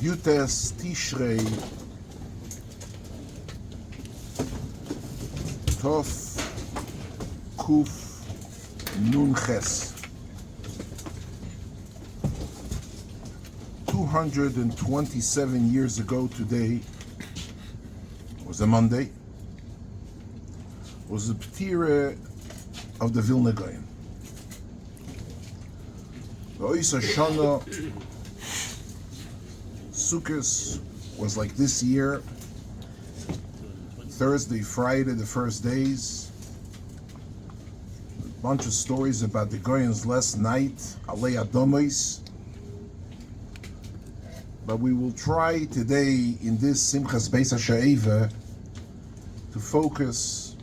Yutes Tishrei Tov Kuf Nun Ches. 227 years ago today was a Monday, was the Ptira of the Vina Gaon. The Ois Hashanah Sukkos was like this year, Thursday, Friday, the first days. A bunch of stories about the Goyans last night, Alei Adomis. But we will try today in this Simchas Bais HaSha'eva to focus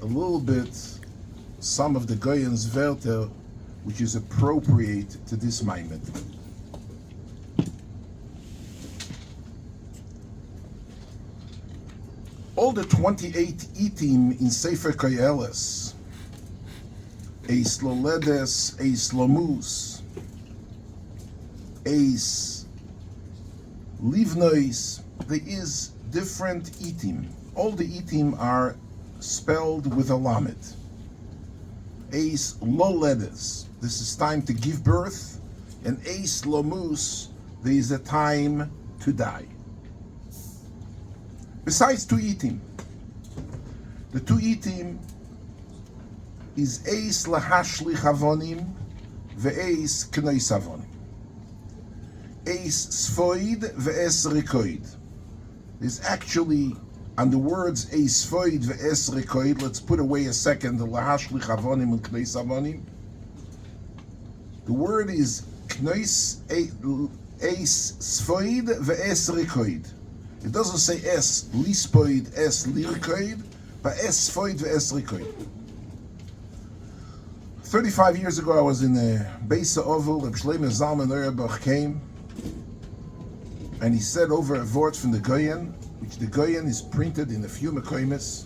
a little bit some of the Goyans Werte which is appropriate to this moment. All the 28 itim in Sefer Koyeles, Eis Loledes, Eis Lomus, Eis Livnois, there is different itim. All the itim are spelled with a lamed. Eis Loledes, this is time to give birth, and Eis Lomus, there is a time to die. Besides two itim, the two itim is Eis Lahashlich Avonim ve'Eis Kneis Avonim. Eis Sfoid ve'Es Rikoid. There's actually, on the words Eis Sfoid ve'Es Rikoid, let's put away a second the Lahashlich Avonim and Kneis Avonim. The word is Kneis Eis Sfoid ve'Es Rikoid. It doesn't say es lispoid, es lirikoid, but es foid ve'es rikoid. 35 years ago, I was in the Bais Oval. Reb Shlomo Zalman Auerbach came, and he said over a word from the Goyen, which the Goyen is printed in a few mekoimes,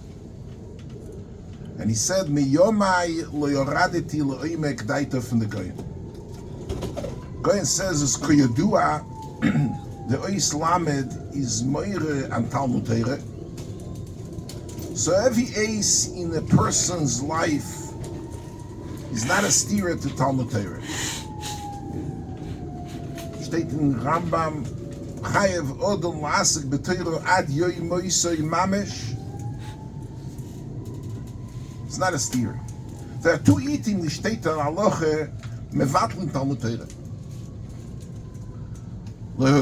and he said, "Miyomai lo yoradeti lo imek daito," from the Goyen. Goyen says, "It's koyadua." The Ois Lamed is Moire and Talmud Torah. So every ace in a person's life is not a stira to Talmud Torah. Steht in Rambam, Chayev Odom La'asek B'Torah Ad Yoy Moisoy Mamesh. It's not a stira. There are two itim, the steht in Aloche, Mevatl in Talmud Torah. Those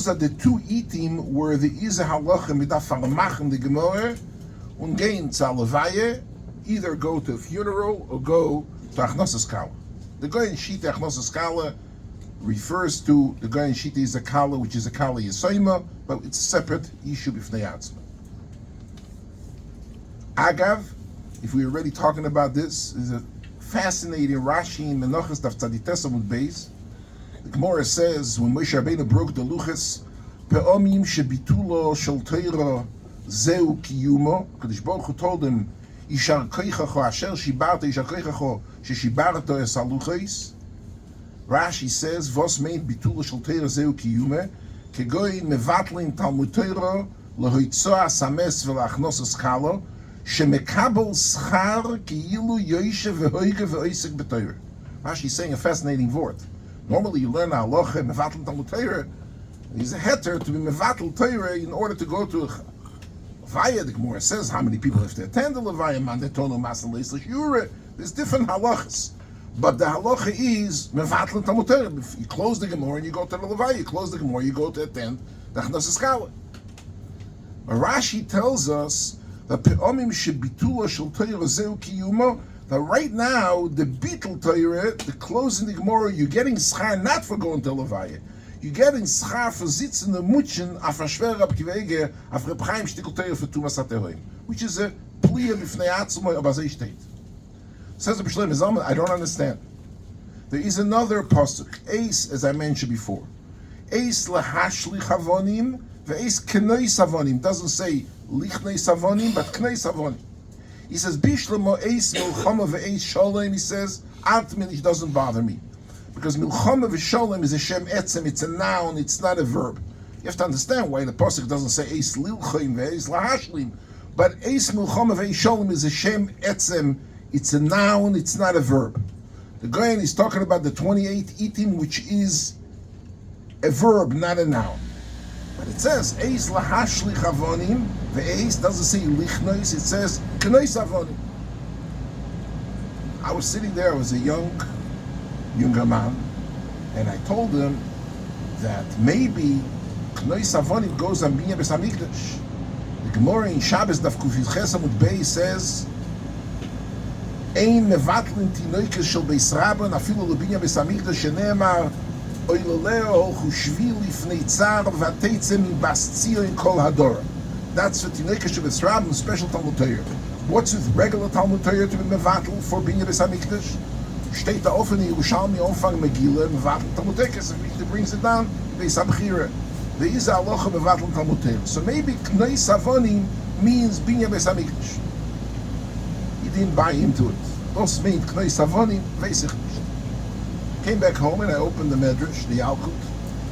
are the two itim where the Ize Halacha midaf machen the Gemara und gehen zur Levaye, either go to a funeral or go to Achnosas Kala. The Goyen Shita Achnosas Kala refers to the Goyen Shita is a Kala, which is a Kala Yesoima, but it's a separate issue b'fnei atzma. Agav, if we're already talking about this, is a fascinating Rashi in Menachos Daf Tzadites Amud Beis. The Gemara says when Moshe Rabbeinu broke the luchos, pe'omim shebitulo shel Torah zeu kiyumo. Kadosh Baruch Hu told him, "Yishar koichacho asher shibarta yishar koichacho sheshibarta es haluchos." Rashi says, "Vos meint bitulo shel Torah zeu kiyume? Kegoyin mevatlin Talmud Torah lehoitzoa sames velachnosas kalo." Shemekabel schar ki'ilu yoishe vehoige ve'oisek b'Torah. Rashi is saying a fascinating word. Normally you learn halacha mevatel Talmud Torah. He's a heter to be mevatel Torah in order to go to Levaya. The Gemara says how many people have to attend the Levaya. Mandetono masan leisla shiure. There's different halachas, but the halacha is mevatel Talmud Torah. If you close the Gemara and you go to the Levaya, you close the Gemara, you go to attend the Achnosas Kala. Rashi tells us that pe'omim shebitulo shel Torah zeu kiyumo, that right now the bitul Torah, the closing the Gemara, you're getting schar not for going to Levaya. You're getting schar for sitzen the muchen af ashver Rab Kivege af Reb Chaim shtikel Torah for tumas hateroim, which is a pliya b'fnei atzmo abazei state. Says the B'Shleim Zalman, I don't understand. There is another pasuk, Eis, as I mentioned before, Eis lahashlich avonim ve'eis kneis avonim. Doesn't say lichnei savonim, but knei savonim. He says, Bishlemo eis milchama ve'eis shalom, he says, Atmin, it doesn't bother me. Because milchama v'sholem is a shem etzem, it's a noun, it's not a verb. You have to understand why the pasuk doesn't say eis lilchoim ve'eis lahashlim, but eis milchama v'sholem is a shem etzem, it's a noun, it's not a verb. The Gaon is talking about the 28 itim, which is a verb, not a noun. But it says eis lahashlich avonim, ve'eis doesn't say lichnois, it says knois avonim. I was sitting there, I was a younger man, and I told him that maybe Knois Avonim goes on Binyan Beis Hamikdash. The Gemara in Shabbos Daf Kuf Ches Amud Bais says, "Ein mevatlin tinoikes shel Beis Rabban afilu leBinyan Beis Hamikdash sheneemar oiloleo chushvi lifnei tzar v'ateitze mibas tzion kol hadora." That's for tinoikes shel Beis Rabban, special Talmud Torah. What's with regular Talmud Torah to be mevatl for Binyan Beis Hamikdash? Steht da offen in Yerushalmi Anfang Megillah, mevatl Talmud Torah, it brings it down, Beis Hamchira. There is a halacha mevatl Talmud Torah. So maybe Knois Avonim means Binyan Beis Hamikdash. He didn't buy into it. Das means Knois Avonim, weiß ich nicht. Came back home and I opened the Medrash, the Yalkut.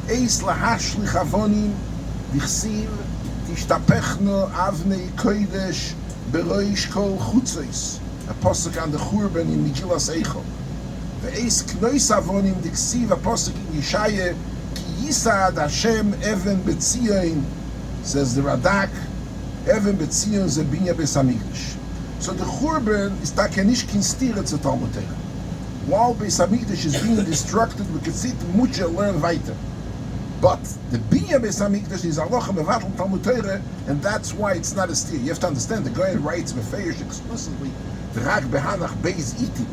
Eis lahashlich Avonim, dichsiv, tishtapechno avnei kodesh, beroish kol chutzos. A pasuk on the Churban in Megillas Eichel. The Eis Knois Avonim diksiv a pasuk in Yeshaya ki Yisad Hashem Even Betzion, says the Radak, Even Betzion ze Binyan Beis Hamikdash. So the Churban is takenish kin stira to Talmud Torah. While Beis Hamikdash is being destructed, we can see to mucha learn weiter. But the Binyan Beis Hamikdash is halacha mevatl Talmud Torah, and that's why it's not a steer. You have to understand. The guy writes mefeirish exclusively. You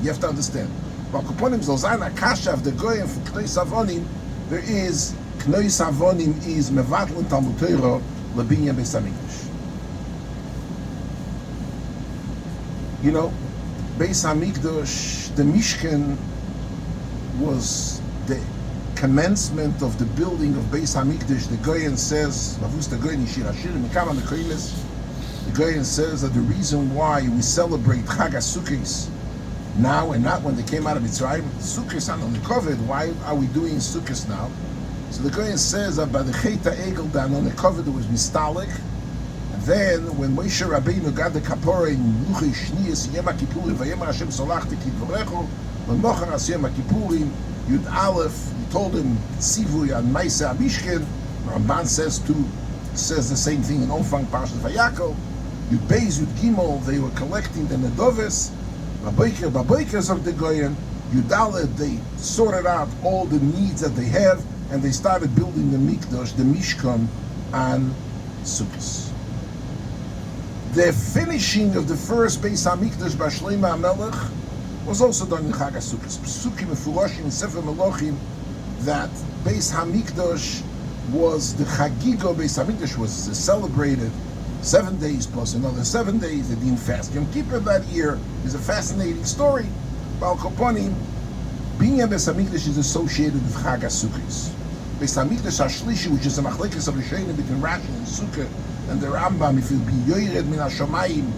have to understand. While Kuponim Zolzana Kashav, the Goyim for Knois Avonim, there is Knois Avonim is Mevatl and Talmud Torah Lebinyan Beis Hamikdash. You know, Beis Hamikdash, the Mishkan was the commencement of the building of Beis Hamikdash. The Goyim says, Vavus the Goyim Yishir Hashir Mikam Mekrimis. The Gaon says that the reason why we celebrate Chag HaSukkos now and not when they came out of Mitzrayim, Sukkos on the COVID, why are we doing Sukkos now? So the Gaon says that by the Chet HaEgel down on the COVID it was Mistalik, and then when Moshe Rabbeinu got the Kapora in Luchei Shnias Yom HaKippurim, Vayemer Hashem Solachti Kidvorecho, V'mochar As Yom HaKippurim, Yud Aleph, he told him Tzivui on Maaseh HaMishkan. Ramban says the same thing in Omfang Parashat Vayakov. Yud Beis, Yud Gimel, they were collecting the Nedoves, Baboikers of the Goyen, Yud Aleph, they sorted out all the needs that they have, and they started building the Mikdash, the Mishkan, on Sukkos. The finishing of the first Beis HaMikdash by Shlomo HaMelech was also done in Chag HaSukkos. Psukim Mefuroshim in Sefer Melachim that Beis HaMikdash was the Chagigo. Beis HaMikdash was celebrated 7 days plus another 7 days. They didn't fast Yom Kippur that year. Is a fascinating story. Bal Koponim, Binyan Beis Hamikdash is associated with Chag HaSukkos. Beis Hamikdash HaShlishi, which is a machlekes of Rishonim between Rashi and Sukkah and the Rambam, if you'll be yoyred min hashamayim,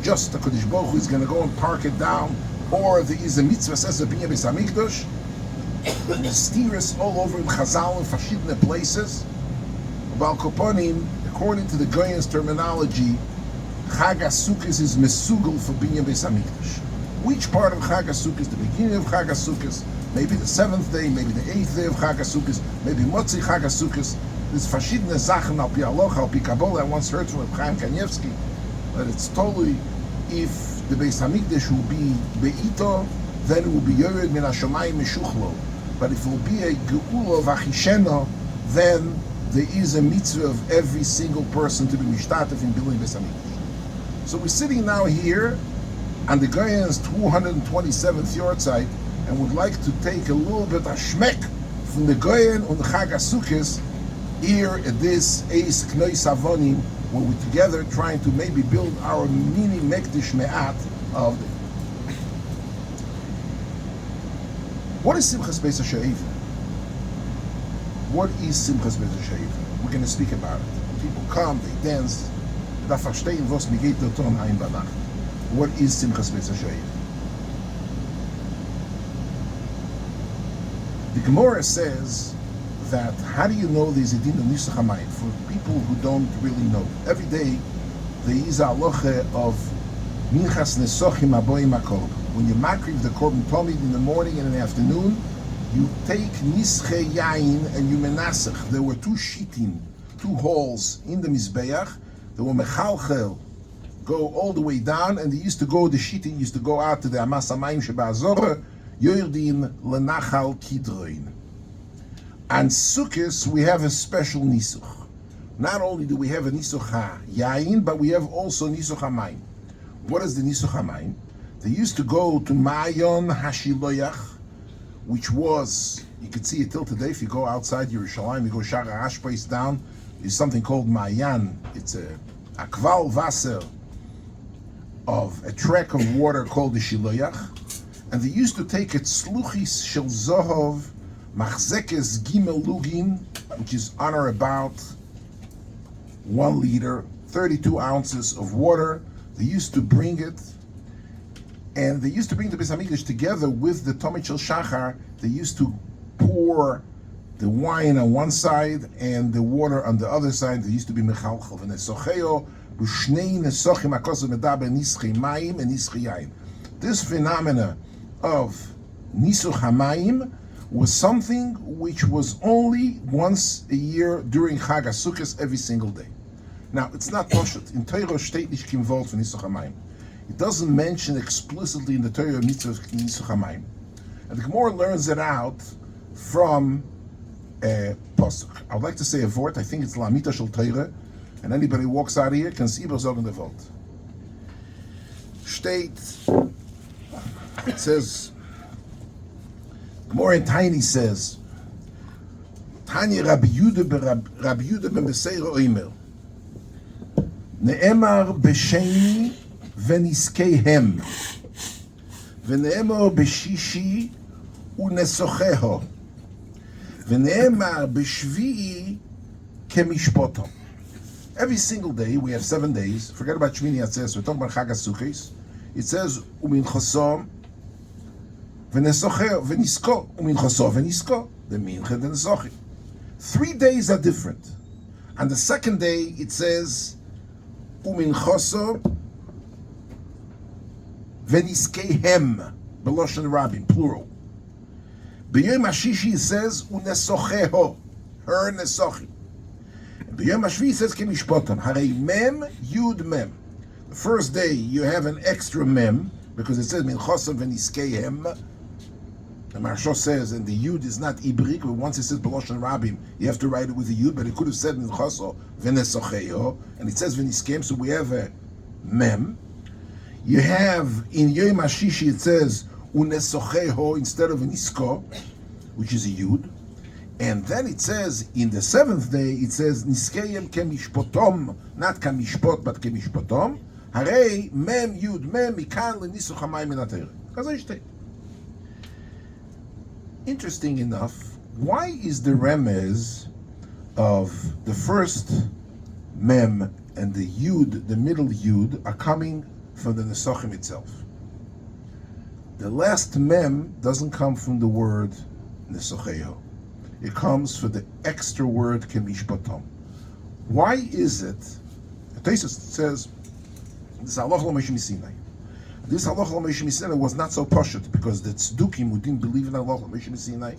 just the Kodesh Baruch Hu is going to go and park it down, or there is a mitzvah says of Binyan Beis Hamikdash. Mysterious all over in Chazal in verschiedene places. Bal Koponim, according to the Goyen's terminology, Chag HaSukkos is mesugel for Binyan Beis Hamikdash. Which part of Chag HaSukkos? The beginning of Chag HaSukkos, maybe the 7th day, maybe the 8th day of Chag HaSukkos, maybe Motzi Chag HaSukkos. There's verschiedene Sachen al pi Aloha, al pi Kabbalah. I once heard from Reb Chaim Kanievsky that it's totally, if the Beis Hamikdash will be Be'ito, then it will be Yored min HaShomayim Meshuchlo. But if it will be a Geula of Achisheno, then there is a mitzvah of every single person to be mishtatef in building Beis Hamikdash. So we're sitting now here on the Gaon's 227th Yahrtzeit, and would like to take a little bit of shmek from the Gaon on the Chag HaSukkos here at this Eis Knois Avonim, where we're together trying to maybe build our mini Mekdish Me'at of the. What is Simchas Beis HaShoeva? What is Simchas Beis HaShoeva? We're going to speak about it. People come, they dance. Da verstehen, was mir geht dort an ein Banach. What is Simchas Beis HaShoeva? The Gemara says that, how do you know there's a din of Nissuch hamayim? For people who don't really know, every day there is a halacha of minchas nesochim aboim hakol. When you makriv the korban tomid in the morning and in the afternoon, you take nischei yain and you menasach. There were two shitin, two holes in the mizbeach. There were mechalchel, go all the way down, and they used to go, the shitin used to go out to the amas hamayim sheba'azorah, yordin lenachal kidroin. On Sukkos, we have a special Nissuch. Not only do we have a Nissuch ha-yain, but we have also Nissuch ha-mayim. What is the Nissuch ha-mayim? They used to go to Mayon Hashiloyach, which was, you can see it till today, if you go outside Yerushalayim, you go Shara Ashpais down, there's something called Mayan. It's a kval vaser of a track of water called the Shiloyach. And they used to take it sluchis shel zohov, machzekes gimel lugin, which is on or about 1 liter, 32 ounces of water. They used to bring it, and they used to bring the Beis HaMikdash together with the Tomid Shel Shachar. They used to pour the wine on one side and the water on the other side. There used to be mechalchel v'nesocheo b'shnei nesochim hakosu medaber nischei mayim and nischei yain. This phenomena of Nissuch hamayim was something which was only once a year during Chag HaSukkos, every single day. Now, it's not Toshut. In Torah, steht nicht kein Wort for Nissuch hamayim. It doesn't mention explicitly in the Torah Nissuch hamayim. And the Gemara learns it out from a Pasuk. I would like to say a word. I think it's Lamita Shel Torah, and anybody who walks out of here can see Bozog in the Wort. Steht, it says, Gemara in Tiny says, Tanya Rabbi Yudah ben Beseira Oimer, Ne'emar b'sheni v'niskeihem, v'ne'emar b'shishi u'nesocheho, v'ne'emar b'shvi'i kemishpotom. Every single day, we have 7 days. Forget about Shmini Atzeres. We're talking about Chag HaSukkos. It says, u'minchosom v'nesocheho v'nisko, u'minchosom v'nisko, the mincha v'nesochi. 3 days are different. On the second day, it says, u'minchosom v'niskeihem, b'loshen rabim, plural. B'yom HaShishi it says, u'nesocheho, her nesochi. B'yom HaShvi it says, kemishpotam, harei mem, yud mem. The first day, you have an extra mem, because it says, minchosom v'niskeihem. The Maharsha says, and the yud is not ibrik, but once it says b'loshen rabim, you have to write it with the yud, but it could have said minchoso v'nesocheho, and it says v'niskeim, so we have a mem. You have, in Yom HaShishi, it says u'nesocheho instead of nisko, which is a yud. And then it says, in the 7th day, it says, niskeyem kemishpotom, not kamishpot, but kemishpotom, harei mem yud mem mikan lenissuch hamayim min haTorah. Kazay. Interesting enough, why is the remez of the first mem and the yud, the middle yud, are coming from the nesochim itself? The last mem doesn't come from the word nesocheho. It comes for the extra word kemishpatom. Why is it? Tosfos says this halacha l'Moshe Sinai. This halacha l'Moshe Sinai was not so pashut because the tzdukim who didn't believe in halacha l'Moshe Sinai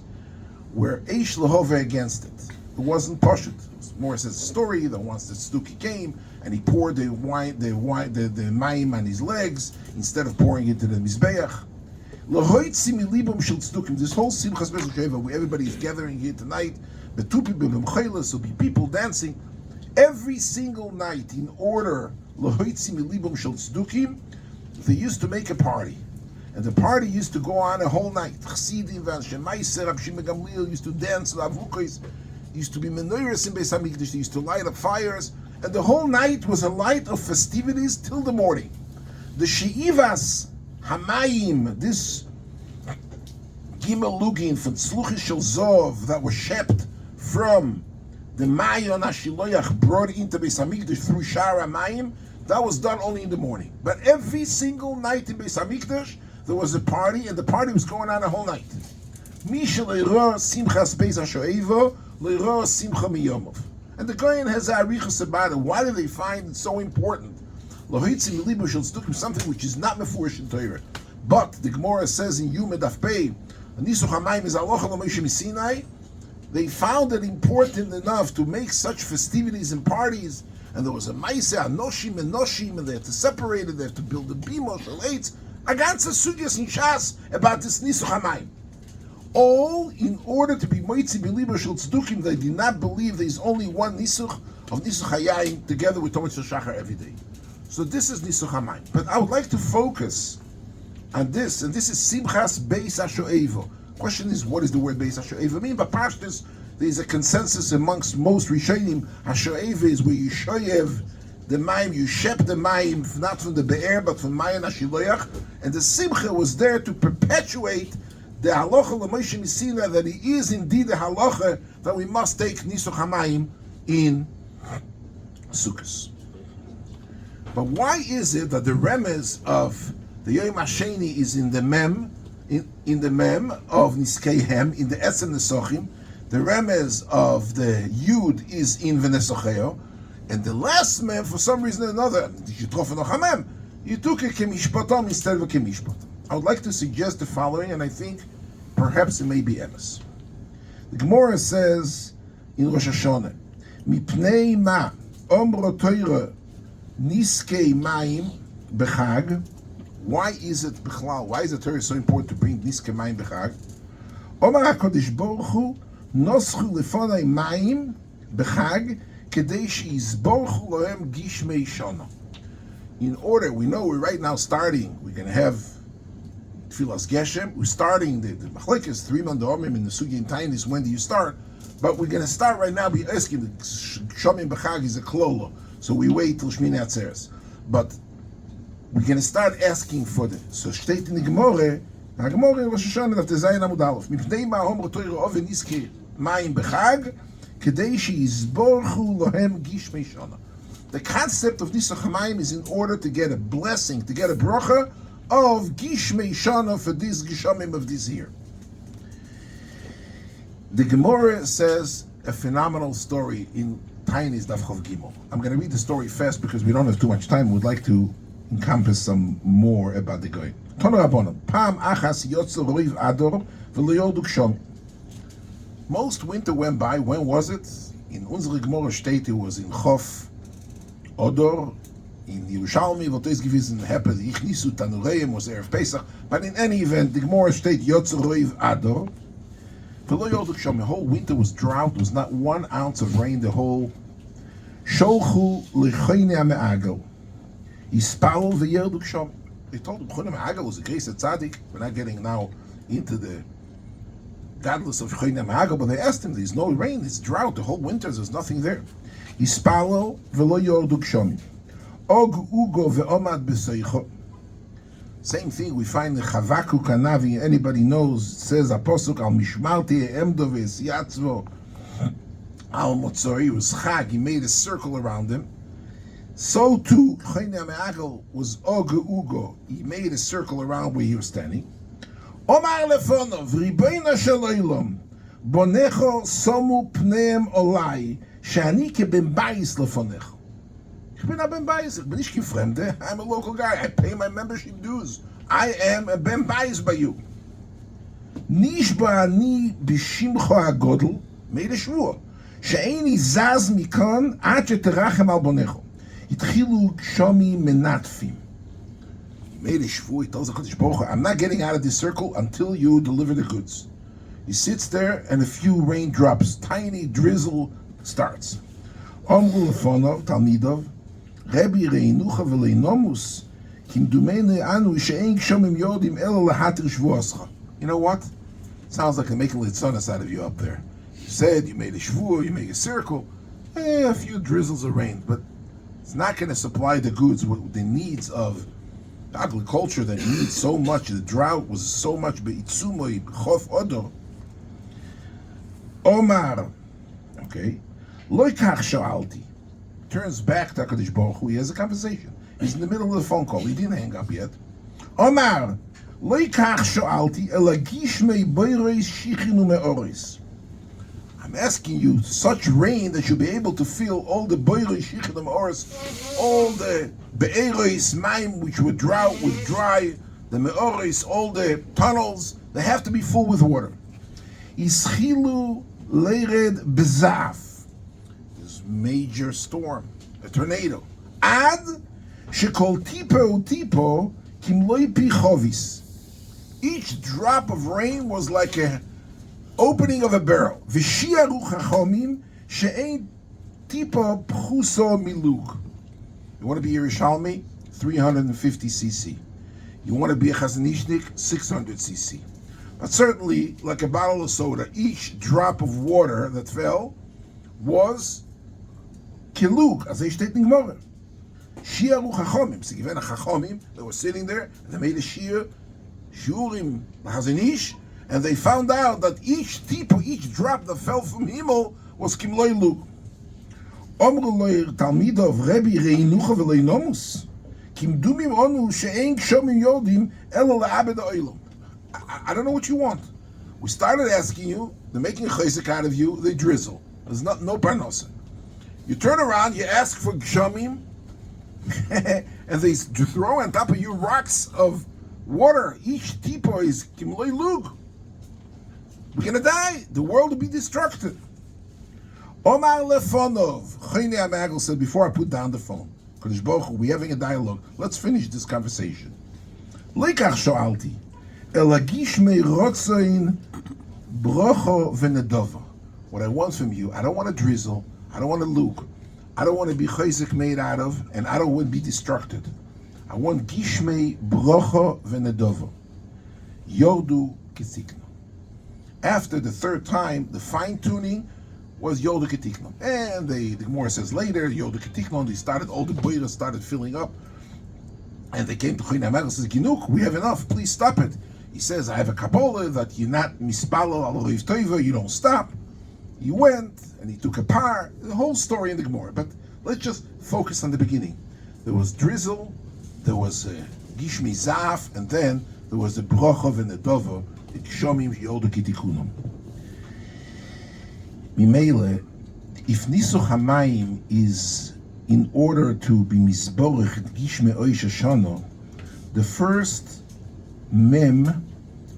were eish lehove against it. It wasn't pashut. More says a story that once the tzduki came and he poured the mayim on his legs instead of pouring it into the mizbeach. This whole Simchas B'Sheva, where everybody is gathering here tonight, the two people, will be people dancing every single night in order. They used to make a party, and the party used to go on a whole night. Chassidim and Shemaiser, Rab Shimon Gamliel used to dance. Avrohom used to be menorahs in Beis HaMikdash. They used to light up fires, and the whole night was a light of festivities till the morning. The She'ivas Hamayim, this Gimel Lugin for Tzluchis Shel Zov that was shept from the Mayon HaShiloyach brought into Beis HaMikdash through Shar HaMayim, that was done only in the morning. But every single night in Beis HaMikdash, there was a party, and the party was going on a whole night. Misha le'ro simchas beis ha'shoeva, le'ro simcha miyomov. And the Goyen has arichas about it. Why do they find it so important? Lohitzim libation something which is not mefurish in Torah. But the Gemara says in Yom Daf Pei, Nissuch hamayim is alocha l'Moshe miSinai. They found it important enough to make such festivities and parties. And there was a Maise, Anoshim and Noshim, and they had to separate it, they had to build a bima, Shalates, a ganze sugyas in Shas about this Nissuch hamayim. All in order to be moitzi b'liba shel tzdukim, they did not believe there is only one Nissuch of Nissuch hayayim together with Tomet Shel Shachar every day. So this is Nissuch hamayim. But I would like to focus on this, and this is Simchas Bais HaShoeva. Question is, what does the word Bais HaShoeva mean? But Pashtus, there is a consensus amongst most Rishonim. HaShoeva is where you shoyev the mayim, you shep the mayim, not from the be'er, but from Mayan HaShiloyach. And the Simcha was there to perpetuate the halacha l'Moshe miSinai, that he is indeed the halacha that we must take Nissuch hamayim in Sukkos. But why is it that the remez of the Yom HaSheni is in the mem, in the mem of Niskeihem, in the Etzem Nesochim? The remez of the Yud is in V'nesocheo, and the last mem, for some reason or another, you took it kemishpatom instead of kemishpatom. I would like to suggest the following, and I think perhaps it may be emes. The Gemara says in Rosh Hashanah, Mipnei ma omro Torah niskei mayim bechag. Why is it bichlal? Why is the Torah so important to bring niskei mayim bechag? Omar HaKadosh Baruch Hu noschu lefonai mayim bechag kedei sheizborchu lohem gishmei shana. In order, we know we're right now starting, we're going to have Tfilas Geshem. We're starting the Machlekes, 3 months in the Sugi and Tainis. When do you start? But we're going to start right now. Be asking the Shomim B'Chag is a Klolo, so we wait till Shmini Atzeres. But we're going to start asking for the. So steht in the Gemara in Rosh Hashanah of the Zayin Amud Aleph. Mipnei ma'hom rotoyro oven niske mayim b'chag kedei sheizborchu lohem gishmei shana. The concept of Nissuch hamayim is in order to get a blessing, to get a bracha of Gishmei Shana for this Gishamim of this year. The Gemara says a phenomenal story in Tainis Daf Chav Gimel. I'm going to read the story fast because we don't have too much time. We'd like to encompass some more about the Goy. Tonu Rabbanon, Pam Achas Yotzer Roiv Ador V'Lo Yordu Gshom. Most winter went by. When was it? In unsere Gemara steht, it was in Chof Odor. In Yerushalmi, what is gewesen happened, ich nisu tanureim was Erev Pesach, but in any event, the Gemara state Yotzer Roiv Ador. V'lo yordu gshom. The whole winter was drought, was not 1 ounce of rain, the whole. Sholchu l'choinei ha'me'agel. Yispalul v'yordu gshom. They told him, Choinei ha'me'agel was a grace at tzaddik. We're not getting now into the godless of Choinei ha'me'agel, but they asked him, there's no rain, it's drought, the whole winter, there's nothing there. Yispalul v'lo yordu gshom. Og ugo ve'omad b'seicho. Same thing we find in Chavaku Kanavi. Anybody knows, it says Apostle al Mishmarti Emdo ve'Esiatzvo al Motzori. It was Chag. He made a circle around him. So too, Choinei ha'me'agel was Og ugo. He made a circle around where he was standing. Omar lefonov ribono shel olam bonecho somu pneim olai she'ani keben Bais lefonecho. I'm a local guy. I pay my membership dues. I am a ben Bais by you. Nishba ani b'shimcho hagodl made a shvua she'eini zaz mikon ad sheterachem al bonecho. Hitchilu gshomi menatfim. He made a shvua. He tells the Kodesh Baruch Hu, I'm not getting out of this circle until you deliver the goods. He sits there, and a few raindrops, tiny drizzle, starts. Omru lefonov talmidov. Rabbi reinucha v'leinomus kimdumene anu she'ein gshomim yordim elo lahatir shvuascha. You know what? Sounds like they're making litzonas out of you up there. You said you made a shvua, you made a circle, a few drizzles of rain, but it's not going to supply the goods, the needs of agriculture that needs so much. The drought was so much. Be'itzumoi b'chof odor. Omar, okay, lo kach sha'alti. Turns back to HaKadosh Baruch Hu. He has a conversation. He's in the middle of the phone call. He didn't hang up yet. Omar, I'm asking you such rain that you'll be able to feel all the boirei shichin me'oris, all the be'eros mayim which were dry, the me'oris, all the tunnels, they have to be full with water. Ischilu lered bezaf, this major storm, a tornado. Ad shekol tipo tipo kimloi pi chovis. Each drop of rain was like a opening of a barrel. V'shiaru chachomim she'ein tipo pchuso milug. You want to be Yerushalmi? 350 cc. You want to be a Chazanishnik? 600 cc. But certainly, like a bottle of soda, each drop of water that fell was kilug, as they state in Gemara. Shiaru chachomim. So given a chachomim, they were sitting there, and they made a shiurim Chazanish, and they found out that each tipo, each drop that fell from Himmel was kimloi lug. Omru loir talmidov Rebbe reinucha v'loi nomus kimdumim onu she'ein kshomim yodim elo la'abed ha'olam. I don't know what you want. We started asking you, they're making a chesek out of you, they drizzle. There's no parnosa. You turn around, you ask for kshomim, and they throw on top of you rocks of water. Each tipo is kimloi lug. We're going to die. The world will be destructive. Omar lefonov. Chayne Amagel said, before I put down the phone, Kodesh Baruch Hu, we're having a dialogue. Let's finish this conversation. Lekach sho'alti. Elagish me rotzain brocho v'nedova. What I want from you, I don't want to drizzle. I don't want to luke. I don't want to be chayzik made out of, and I don't want to be destructed. I want gishmei brocho v'nedova. Yodu kisikna. After the third time, the fine-tuning was Yodu Ketiknon. And the Gemara says later, Yodu Ketiknon, all the boiras started filling up. And they came to Chayne Amagel and says, Ginuk, we have enough, please stop it. He says, I have a Kabbalah that you're not mispalo al roiv tova, you don't stop. He went, and he took a par, the whole story in the Gemara. But let's just focus on the beginning. There was drizzle, there was Gishmi Zaf, and then there was the Brochov and the Dovo, Mimele, if Nissuch Hamayim is in order to be misborech gishme oisha shano, the first mem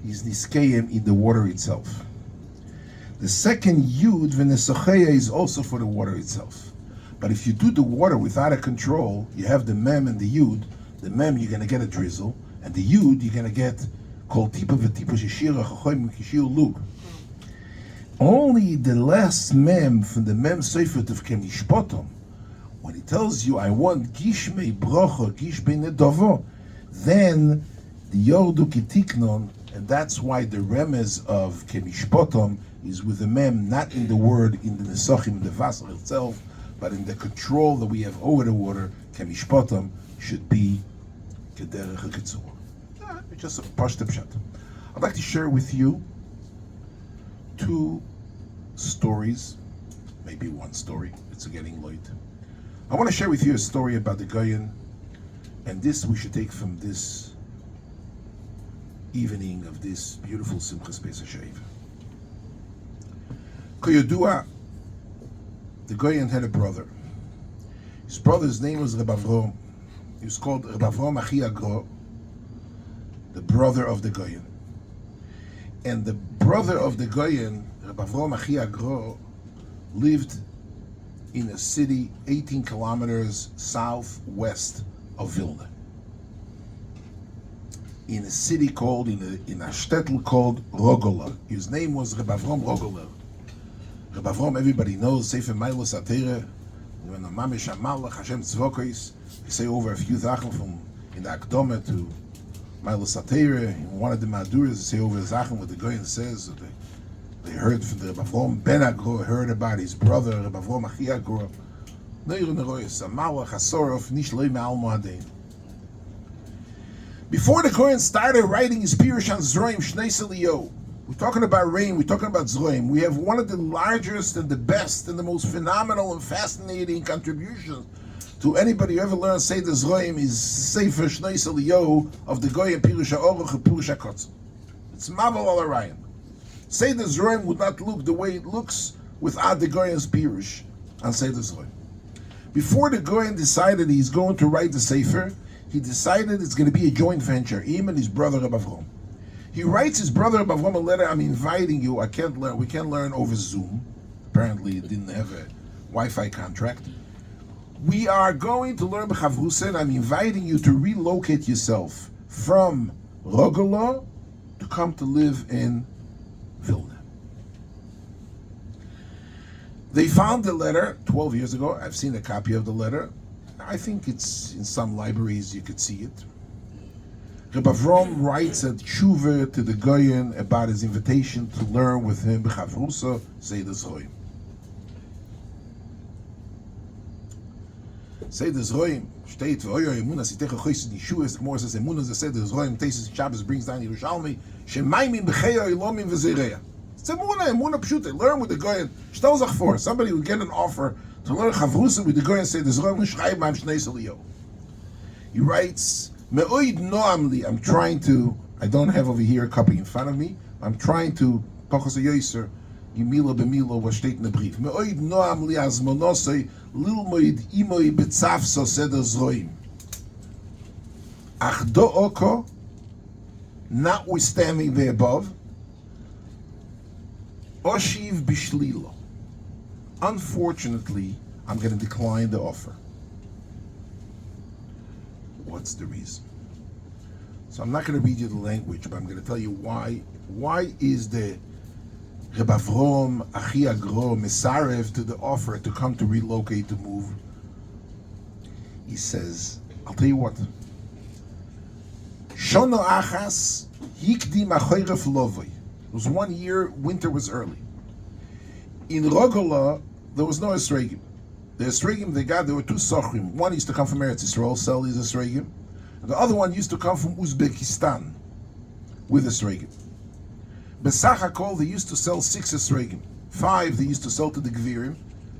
is niskayim in the water itself. The second yud v'nesocheya is also for the water itself. But if you do the water without a control, you have the mem and the yud. The mem you're going to get a drizzle, and the yud you're going to get called tipa v'tipa sheshira chachoyim kishir lug. Only the last mem from the mem seifet of kemishpotom, when he tells you, I want gishmei brocha, gishmei nedovo, then the yordu kitiknon, and that's why the remez of kemishpotom is with the mem, not in the word, in the nesachim, the vasel itself, but in the control that we have over the water. Kemishpotom should be kederech hakitzur. Just a pashta pshat. I'd like to share with you two stories, maybe one story. It's getting late. I want to share with you a story about the Gaon, and this we should take from this evening of this beautiful Simchas Pesach Sheva. Koyodua, the Gaon had a brother. His brother's name was Reb Avrohom. He was called Reb Avrohom Achi Agro, the brother of the Gaon. And the brother of the Gaon, Reb Avrohom Achi Agro, lived in a city 18 kilometers southwest of Vilna. In a city called, in a shtetl called Rogola. His name was Reb Avrohom Rogola. Reb Avrohom, everybody knows, Sefer Mailos Atera, when the Mamish Amalach Hashem Tzvokos, they say over a few zachen from in the Akdome to Mailos Atera. One of the Maduras say over the zachen what the Gaon says that they heard from the Reb Avrohom Ben Agro, heard about his brother Reb Avrohom Achi Agro. Neiru Neroyes Amalach Hasorof Nish Lei Me'al Moadein. Before the Gaon started writing his Pirush on Zroim Shnei Seliyo, we're talking about rain, we're talking about Zroim. We have one of the largest and the best and the most phenomenal and fascinating contributions To anybody who ever learned Seder Zroim is Sefer Shneis Eliyahu of the Goyim Pirush HaOruch and Pirush HaKotz. It's Mavel Al Arayan. Seder Zroim would not look the way it looks without the Goyim's Pirush on Seder Zroim. Before the Goyim decided he's going to write the Sefer, he decided it's going to be a joint venture, him and his brother Avrohom. He writes his brother Avrohom a letter, I'm inviting you, we can't learn over Zoom. Apparently it didn't have a Wi-Fi contract. We are going to learn B'chavrusa, and I'm inviting you to relocate yourself from Rogola to come to live in Vilna. They found the letter 12 years ago. I've seen a copy of the letter. I think it's in some libraries, you could see it. Reb Avrohom writes a tshuva to the Goyen about his invitation to learn with him B'chavrusa Seder Zroim. Seder Zroim steht for Oyo Emunah Sitecha Choyse Nishuch. The Gemara says Emunah is the Seder Zroim. Tesis Shabbos brings down Yerushalmi. Shemaimim b'cheya ilomim v'zereya. It's Emunah Pshuta. Learn with the Goyen. Shtel zach for somebody would get an offer to learn Chavrusa with the Goyen Seder Zroim. L'shchayim ma'am Shneis Eliyahu. He writes Me'oid noamli. I'm trying to. I don't have over here a copy in front of me. I'm trying to. Pachos Yoser. Yimilo b'milo was steht in the brief. Me'oid noam li azmonosei lilmoid imoi betzafso seder zroim. Ach do oko, notwithstanding the above, oshiv bishlilo. Unfortunately, I'm going to decline the offer. What's the reason? So I'm not going to read you the language, but I'm going to tell you why. Why is the Reb Avrohom Achi Agro Mesarev to the offer to come to relocate, to move? He says, I'll tell you what. Shono Achas Hikdim Achoyref Lovoi. It was 1 year, winter was early. In Rogola, there was no Esregim. The Esregim they got, there were two Sochrim. One used to come from Eretz Yisrael, sell his Esregim. And the other one used to come from Uzbekistan with Esregim. Besach HaKol, they used to sell 6 esregim. 5 they used to sell to the Gvirim.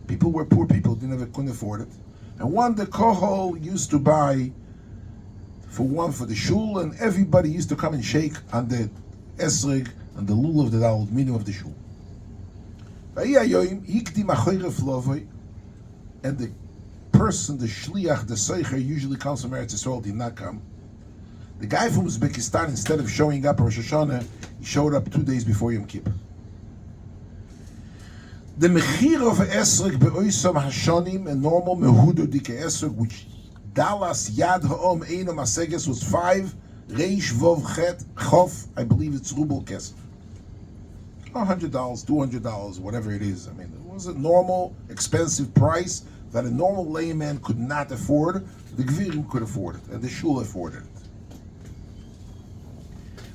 People were poor people, couldn't afford it. And 1 the Kohol used to buy for 1 for the shul, and everybody used to come and shake on the esreg and the lulav of the aluminium of the shul. And the person, the shliach, the seicher, usually comes from Eretz Yisrael, did not come. The guy from Uzbekistan, instead of showing up Rosh Hashanah, he showed up 2 days before Yom Kippur. The mechir of esrog be'oisam hashonim, a normal mehudo dike esrog, which Dallas Yad Ha'om Eino Maseges was 5 Reish Vov Chet Chof, I believe it's Rubel Kesef. $100, $200, whatever it is. I mean, it was a normal, expensive price that a normal layman could not afford. The Gvirim could afford it, and the Shul afforded it.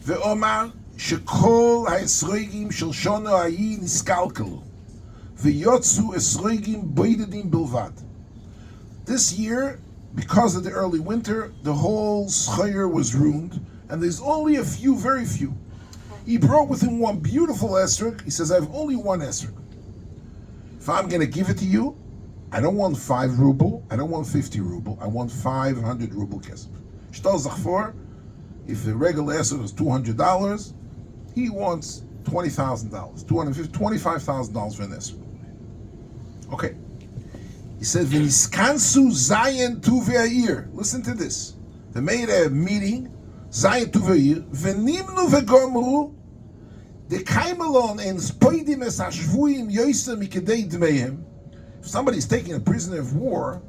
ואומר שכל האסרגים של שונו ההיא נסקלקלו ויוצאו אסרגים בודדים בלבד. This year, because of the early winter, the whole schayr was ruined, and there's only a few, very few. He brought with him 1 beautiful esrog. He says, I have only 1 esrog. If I'm going to give it to you, I don't want 5 ruble, I don't want 50 ruble, I want 500 ruble kesef. Shtal zachfor. If the regular esrog is $200, he wants $20,000, $25,000 for an esrog. Okay. He says, "V'niskansu zayin tu ve'ayir." Listen to this. They made a meeting. Zayin tu ve'ayir. V'nimnu ve'gomru. They came along and spoidim es hashvuim yoysa mikedei dmeihem. If somebody's taking a prisoner of war,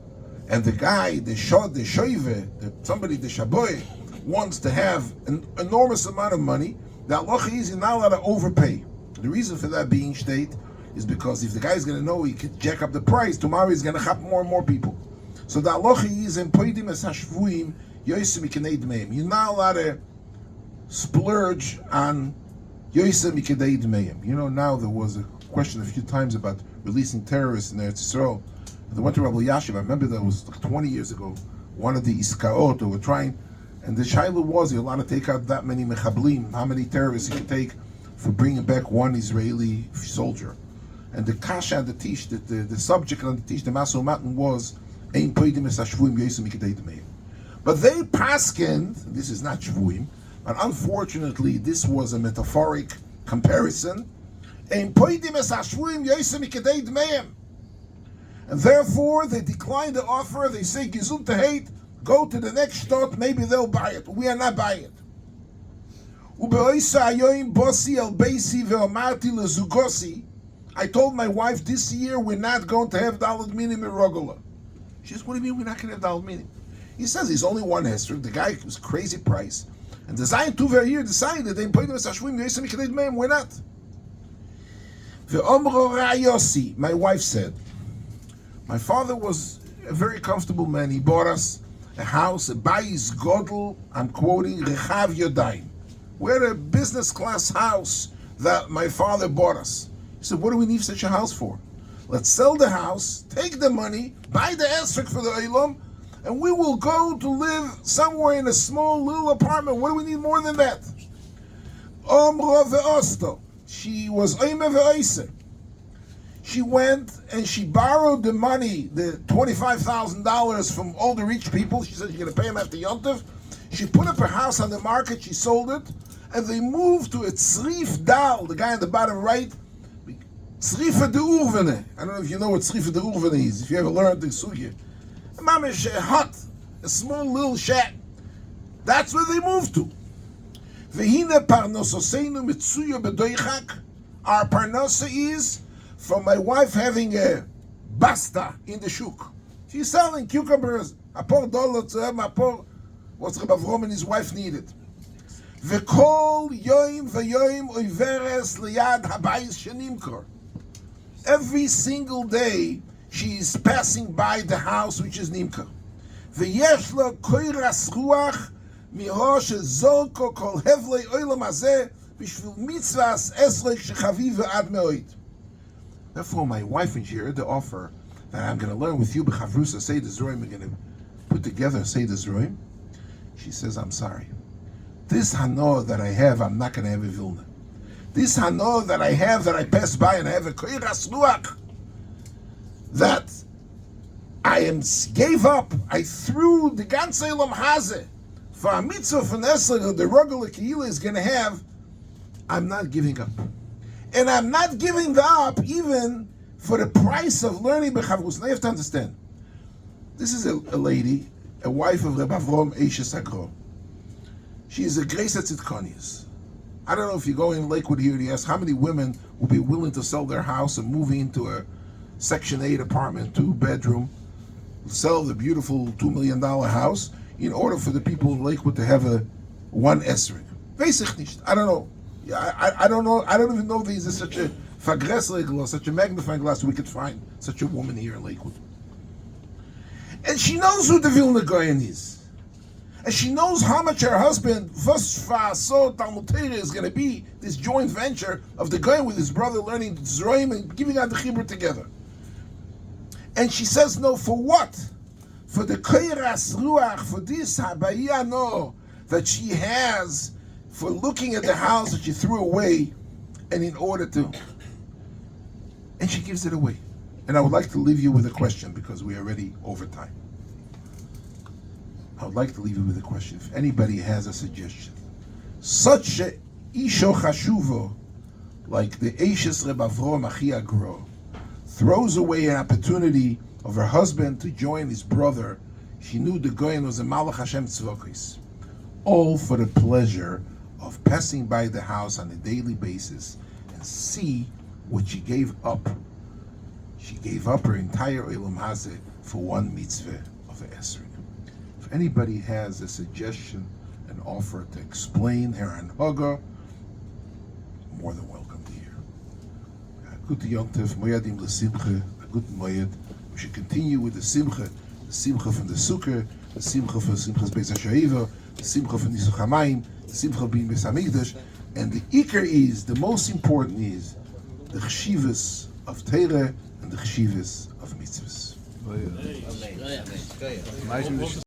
and the guy, the shoive, somebody, the shaboy, wants to have an enormous amount of money, the halacha is you're not allowed to overpay. The reason for that being state is because if the guy's going to know he could jack up the price, tomorrow he's going to have more and more people. So the halacha is in poidim es hashvuim yoyse mikedei dmeim. You're not allowed to splurge on yoyse mikedei dmeim. You know, now there was a question a few times about releasing terrorists in Eretz Yisrael. They went to Rabbi Yashiv. I remember that was like 20 years ago. One of the iskaot who were trying. And the shaila was, you're allowed to take out that many mechablim, how many terrorists you can take for bringing back 1 Israeli soldier. And the kasha and the tish, the subject on the tish, the Maso Matan was, Ein poidim es hashvuim yoysim mikdei dmeim. But they paskened, this is not shvuim, but unfortunately this was a metaphoric comparison. Ein poidim es hashvuim yoysim mikdei dmeim. And therefore they declined the offer. They say, Gesund to hate, go to the next shtot, maybe they'll buy it. But we are not buying it. I told my wife this year we're not going to have daled minim irregular. She says, what do you mean we're not going to have daled minim? He says he's only one esrog. The guy was crazy price. And the Zion Tuver here decided they we're not. My wife said, my father was a very comfortable man. He bought us a house, a Bais Godel, I'm quoting, Rechav Yodayim. We had a business class house that my father bought us. He said, what do we need such a house for? Let's sell the house, take the money, buy the esrog for the Olam, and we will go to live somewhere in a small little apartment. What do we need more than that? Omro ve'osto. She was oime ve'oise. She went and she borrowed the money, the $25,000 from all the rich people. She said she's going to pay them after Yontif. She put up her house on the market, she sold it, and they moved to a Tzrif Dal, the guy on the bottom right, Tzrifa de Urvene. I don't know if you know what Tzrifa de Urvene is, if you ever learned the Sugya. A mamish, a hut, a small little shack. That's where they moved to. Vehine parnososeinu mitsuyo bedoichak. Our parnosa is from my wife having a basta in the shuk. She's selling cucumbers, $4 to them, what's Rabbi Avrohom and his wife needed. V'kol yoim v'yoim oiveres liyad habayis shenimkor. Every single day, she's passing by the house which is nimkor. V'yesh lo koiras ruach miho shezorko kol hevlei oilam hazeh b'shvil mitzvahs esrog shechaviv ve'ad me'oid. Therefore, my wife and she heard the offer that I'm going to learn with you, b'chavrusa Seder Zroim, we're going to put together Seder Zroim. She says, I'm sorry. This hanoah that I have, I'm not going to have a Vilna. This hanoah that I have, that I pass by and I have a koiras ruach, that gave up, I threw the ganze olam hazeh for a mitzvah for Nesler, the regular Kehila is going to have, I'm not giving up. And I'm not giving up even for the price of learning B'chavus. Now you have to understand, this is a lady, a wife of Rabbi Avrohom Eishes Agro. She is a Grace Tzidkonius. I don't know if you go in Lakewood here and you ask how many women will be willing to sell their house and move into a Section 8 apartment, 2-bedroom, sell the beautiful $2 million house in order for the people of Lakewood to have a one esrog. Basic nicht. I don't know. I don't know. I don't even know if there's such a fagresregel or such a magnifying glass we could find such a woman here in Lakewood. And she knows who the Vilna Gaon is. And she knows how much her husband, Vosfa Talmud Torah, is going to be this joint venture of the Gaon with his brother learning Zroim and giving out the Chibur together. And she says, no, for what? For the Koiras Ruach, for this Habayah no, that she has for looking at the house that she threw away, and in order to, and she gives it away. And I would like to leave you with a question because we are already over time. I would like to leave you with a question. If anybody has a suggestion, such a isho chashuvo, like the Eishes Reb Avrohom Achi Agro, throws away an opportunity of her husband to join his brother. She knew the Goyen was a Malach Hashem Tzvokis, all for the pleasure of passing by the house on a daily basis and see what she gave up. She gave up her entire Olam Hazeh for one mitzvah of a esrog. If anybody has a suggestion, an offer to explain her anhaga, more than welcome to hear. Good Yontif, Moyadim l'Simcha, a good Moyad. We should continue with the Simcha from the Sukkah, the Simcha for Simchas Beis HaShoeva, the Simcha for Nissuch Hamayim, the Simcha being Beis HaMikdash, and the Iker is, the most important is, the Chshivas of Torah and the Chshivas of Mitzvahs.